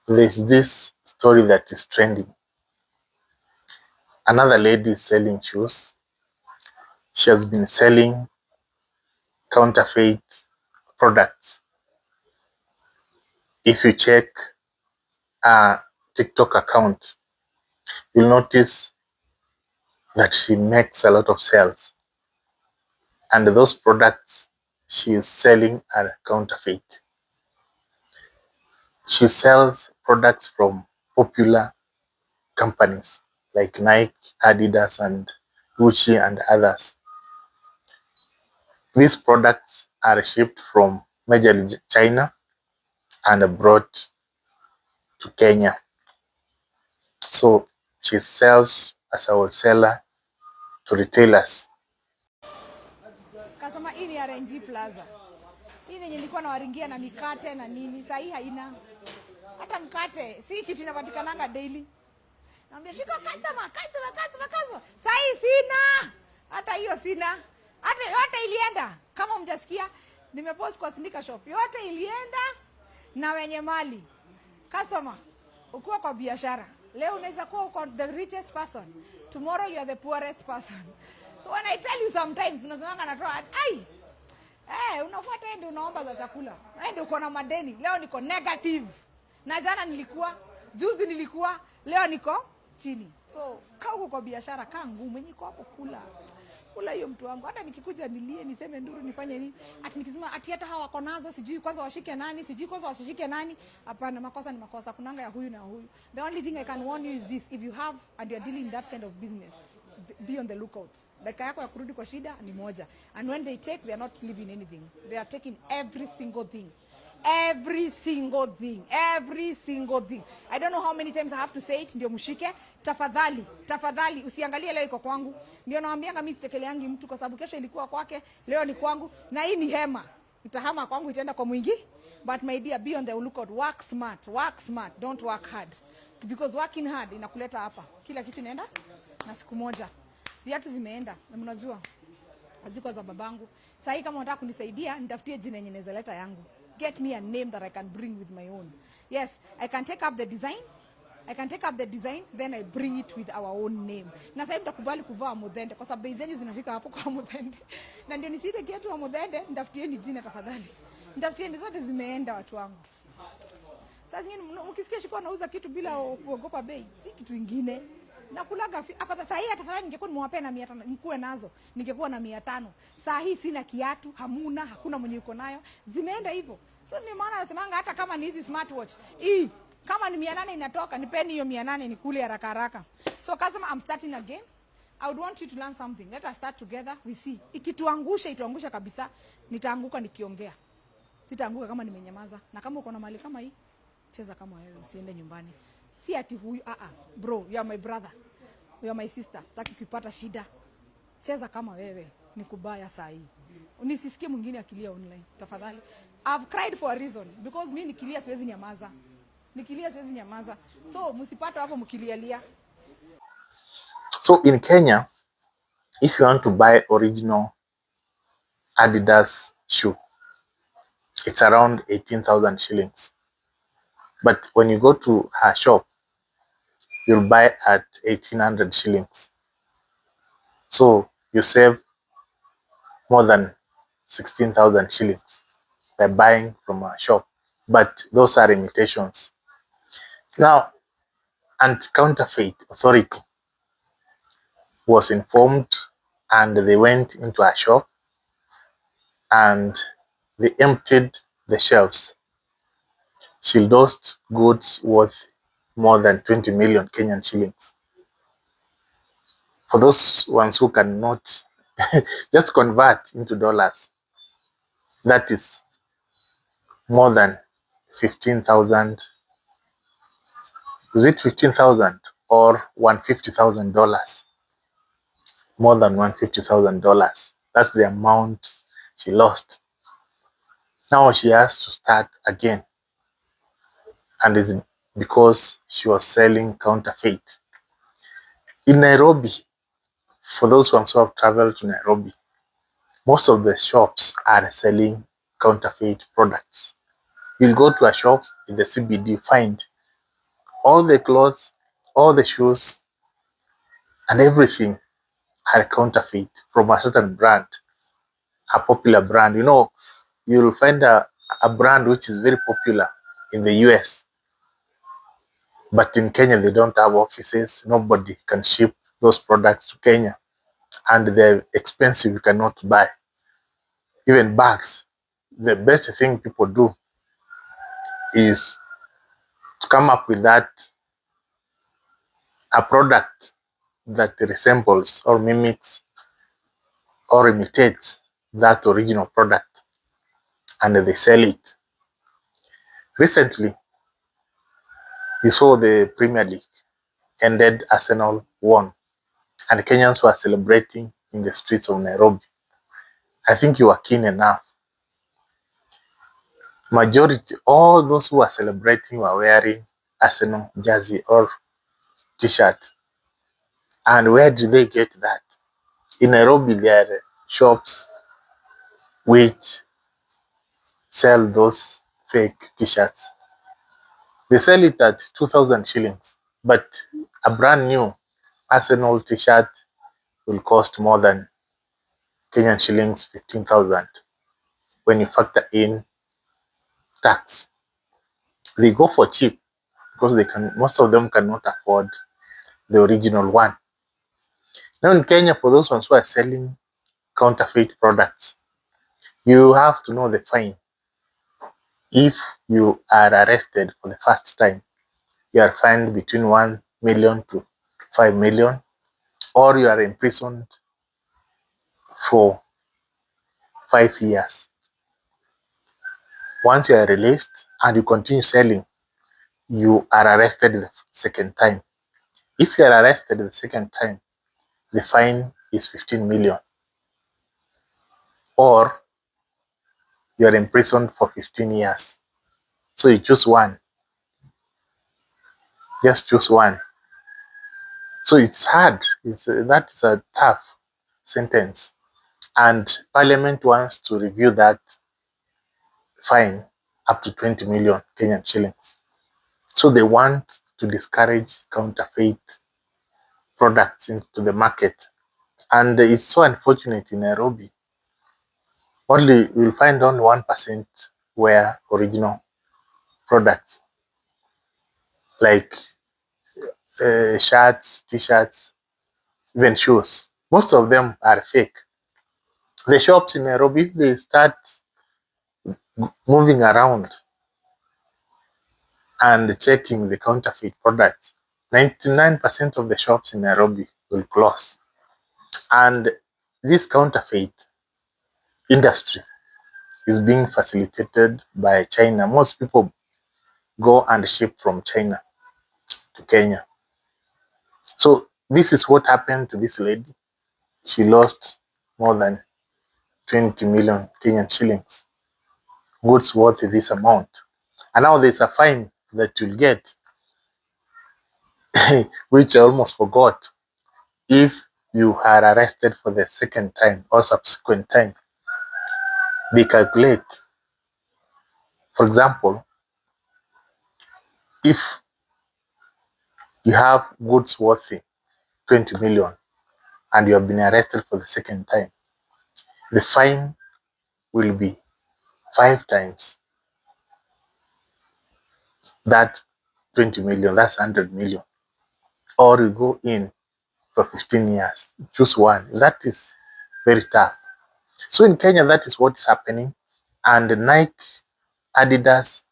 There's this story that is trending. Another lady is selling shoes. She has been selling counterfeit products. If you check her TikTok account, you'll notice that she makes a lot of sales. And those products she is selling are counterfeit. She sells products from popular companies like Nike, Adidas, and Gucci, and others. These products are shipped from majorly China and brought to Kenya. So she sells as a wholesaler to retailers. Kasema hii ni RNG Plaza. Hii yenye nilikuwa nawaringia na mikate na nini, sasa hii haina. Hata mkate, si kitu inapatikananga daily. Naambia Shiquo customer. Sasa hii sina. Hata hiyo sina. Hata yote ilienda. Kama mjasikia, nimepost kwa sneaker shop. Yote ilienda na wenye mali. Customer, ukiwa kwa biashara, leo unaweza kuwa uko the richest person. Tomorrow you are the poorest person. So when I tell you sometimes, unasemanga natoa, ai, unafuata ende unaomba za chakula. Ende uko na madeni. Leo niko negative. Na jana nilikuwa, juzi nilikuwa, leo niko chini. So kaa uko kwa biashara, kaa ngumu, niko hapo kula. Kula hiyo mtu wangu. Hata nikikuja nilie, niseme nduru nifanye nini? Ati nikisema ati hata hawa wako nazo, sijui kwanza washike nani, sijui kwanza washike nani. Hapana, makosa ni makosa. Kunanga ya huyu na huyu. The only thing I can warn you is this: if you have and you are dealing in that kind of business, be on the lookout. Dakika yako ya kurudi kwa shida ni moja. And when they take, they are not leaving anything. They are taking every single thing. Every single thing. I don't know how many times I have to say it ndio mshike. Tafadhali usiangalie leo iko kwangu. Ndio nawaambianga mimi sitekeleangi mtu kwa sababu kesho ilikuwa kwake, leo ni kwangu, na hii ni hema. Itahama kwangu itaenda kwa mwingi. But my dear, be on the lookout. Work smart, don't work hard. Because working hard inakuleta hapa. Kila kitu inaenda na siku moja. Viatu zimeenda, na mnajua haziko za babangu. Sasa kama unataka kunisaidia, nitafutie jina yenye naweza leta yangu. Get me a name that I can bring with my own. Yes, I can take up the design, then I bring it with our own name. Na sasa mtakubali kuvaa modende kwa sababu bei zenyu zinafika hapo kwa modende. Na ndio nisite kiatu wa modende, nitafutieni jina tafadhali. Nitafutieni, zote zimeenda watu wangu. Sasa nyinyi mkisikia Shiquo anauza kitu bila kuogopa bei, si kitu kingine. Nakulaga hapa sasa hii atafadhali ningekuwa nimewapea na 500 mkue nazo, ningekuwa na 500. Sasa hii sina kiatu, hakuna mwenye yuko nayo. Zimeenda hivyo. So ni maana nasemanga hata kama ni hizi smartwatch, kama ni 800 inatoka, nipeni hiyo 800 nikule haraka. So customer, I'm starting again. I would want you to learn something. Let us start together. We see. Ituangusha kabisa. Nitaanguka nikiongea. Sitaanguka kama nimenyamaza. Na kama uko na mali kama hii, cheza kama wewe, usiende nyumbani. Si ati huyu, bro, you are my brother. You are my sister. Sitaki kupata shida. Cheza kama wewe. Nikubaya saa hii. Unisisikie mwingine akilia online. Tafadhali. I've cried for a reason. Because mimi nikilia siwezi nyamaza. So msipate hapo mkilialia. So in Kenya, if you want to buy original Adidas shoe, it's around 18,000 shillings. But when you go to her shop, you'll buy at 1,800 shillings. So you save more than 16,000 shillings by buying from her shop. But those are imitations. Now, Anti-Counterfeit Authority was informed, and they went into her shop and they emptied the shelves. She lost goods worth more than 20 million Kenyan shillings. For those ones who cannot just convert into dollars, that is more than 15,000. Was it 15,000 or $150,000? More than $150,000. That's the amount she lost. Now she has to start again, and it's because she was selling counterfeit. In Nairobi, for those ones who have traveled to Nairobi, most of the shops are selling counterfeit products. You'll go to a shop in the CBD, find All the clothes, all the shoes, and everything are counterfeit from a certain brand, a popular brand. You'll find a brand which is very popular in the US, but in Kenya they don't have offices. Nobody can ship those products to Kenya, and they're expensive. You cannot buy even bags. The best thing people do is to come up with a product that resembles or mimics or imitates that original product, and they sell it. Recently, you saw the Premier League ended, Arsenal won, and Kenyans were celebrating in the streets of Nairobi. I think you are keen enough. Majority, all those who are celebrating were wearing Arsenal jersey or t-shirt. And where do they get that? In Nairobi, there are shops which sell those fake t-shirts. They sell it at 2,000 shillings, but a brand new Arsenal t-shirt will cost more than Kenyan shillings 15,000 when you factor in tax. They go for cheap because most of them cannot afford the original one. Now in Kenya, for those ones who are selling counterfeit products, you have to know the fine. If you are arrested for the first time, you are fined between 1 million to 5 million, or you are imprisoned for 5 years. Once you are released and you continue selling, you are arrested the second time. If you are arrested the second time, the fine is 15 million, or you are imprisoned for 15 years. So you choose one. Just choose one. So it's hard. That's a tough sentence. And Parliament wants to review that fine up to 20 million Kenyan shillings. So they want to discourage counterfeit products into the market. And it's so unfortunate in Nairobi. You'll find only 1% wear original products like shirts, t-shirts, even shoes. Most of them are fake. The shops in Nairobi, if they start moving around and checking the counterfeit products, 99% of the shops in Nairobi will close. And this counterfeit industry is being facilitated by China. Most people go and ship from China to Kenya. So this is what happened to this lady. She lost more than 20 million Kenyan shillings, goods worth this amount. And now there's a fine that you'll get, which I almost forgot. If you are arrested for the second time or subsequent time, they calculate. For example, if you have goods worth 20 million and you have been arrested for the second time, the fine will be 5 times that 20 million, that's 100 million. Or you go in for 15 years. Choose one. That is very tough. So in Kenya, that is what is happening. And Nike, Adidas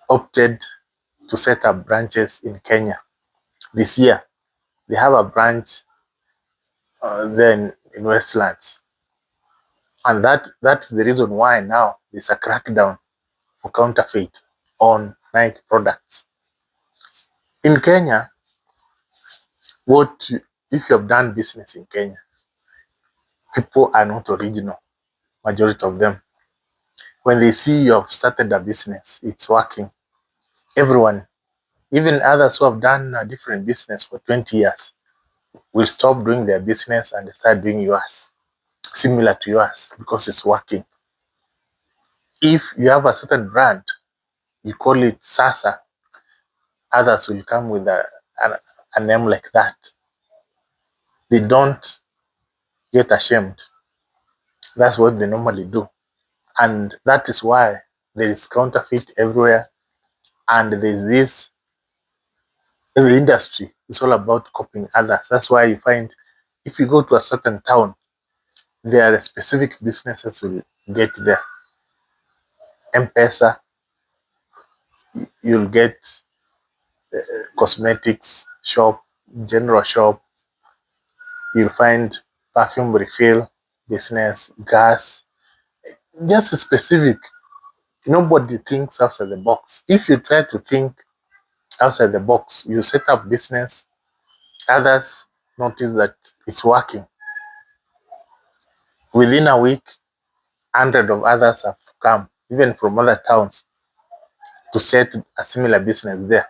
opted to set up branches in Kenya this year. They have a branch then in Westlands. And that's the reason why now there's a crackdown for counterfeit on Nike products. In Kenya, if you have done business in Kenya, people are not original, majority of them. When they see you have started a business, it's working. Everyone, even others who have done a different business for 20 years, will stop doing their business and start doing yours, similar to yours, because it's working. If you have a certain brand, you call it Sasa, others will come with a name like that. They don't get ashamed. That's what they normally do. And that is why there is counterfeit everywhere. And there's this, the industry is all about copying others. That's why you find if you go to a certain town, there are specific businesses will get there. M-Pesa, you'll get cosmetics shop, general shop, you'll find perfume refill business, gas, just specific. Nobody thinks outside the box. If you try to think outside the box, you set up business, others notice that it's working. Within a week, hundreds of others have come, even from other towns, to set a similar business there.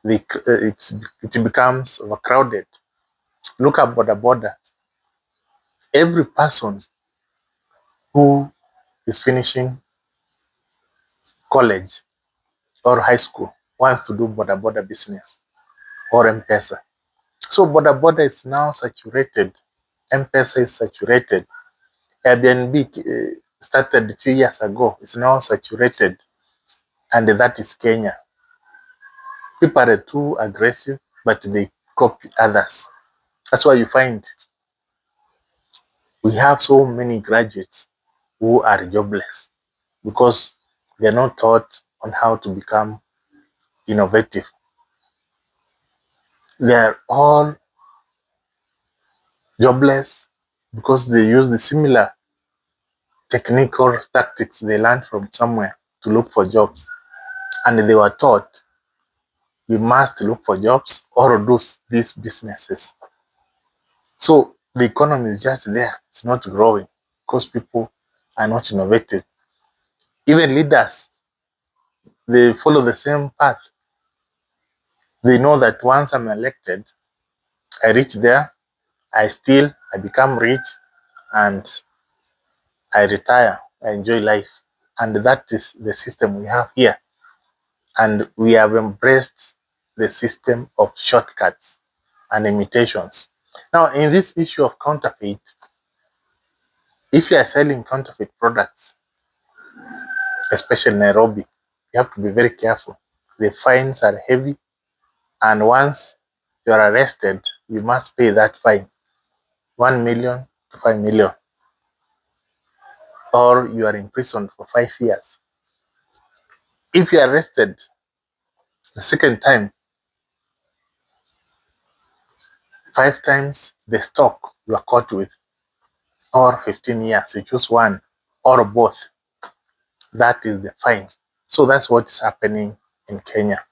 It becomes overcrowded. Look at Boda Boda. Every person who is finishing college or high school wants to do Boda Boda business or M-Pesa. So Boda Boda is now saturated. M-Pesa is saturated. Airbnb started a few years ago. It's now saturated. And that is Kenya. People are too aggressive, but they copy others. That's why you find we have so many graduates who are jobless because they're not taught on how to become innovative. They're all jobless because they use the similar technique or tactics they learned from somewhere to look for jobs. And they were taught you must look for jobs or do these businesses. So the economy is just there. It's not growing because people are not innovative. Even leaders, they follow the same path. They know that once I'm elected, I reach there, I become rich, and I retire, I enjoy life. And that is the system we have here. And we have embraced the system of shortcuts and imitations. Now, in this issue of counterfeit, if you are selling counterfeit products, especially in Nairobi, you have to be very careful. The fines are heavy, and once you are arrested, you must pay that fine, 1 million to 5 million, or you are imprisoned for 5 years. If you are arrested the second time, 5 times the stock you are caught with, or 15 years. You choose one or both. That is the fine. So that's what is happening in Kenya.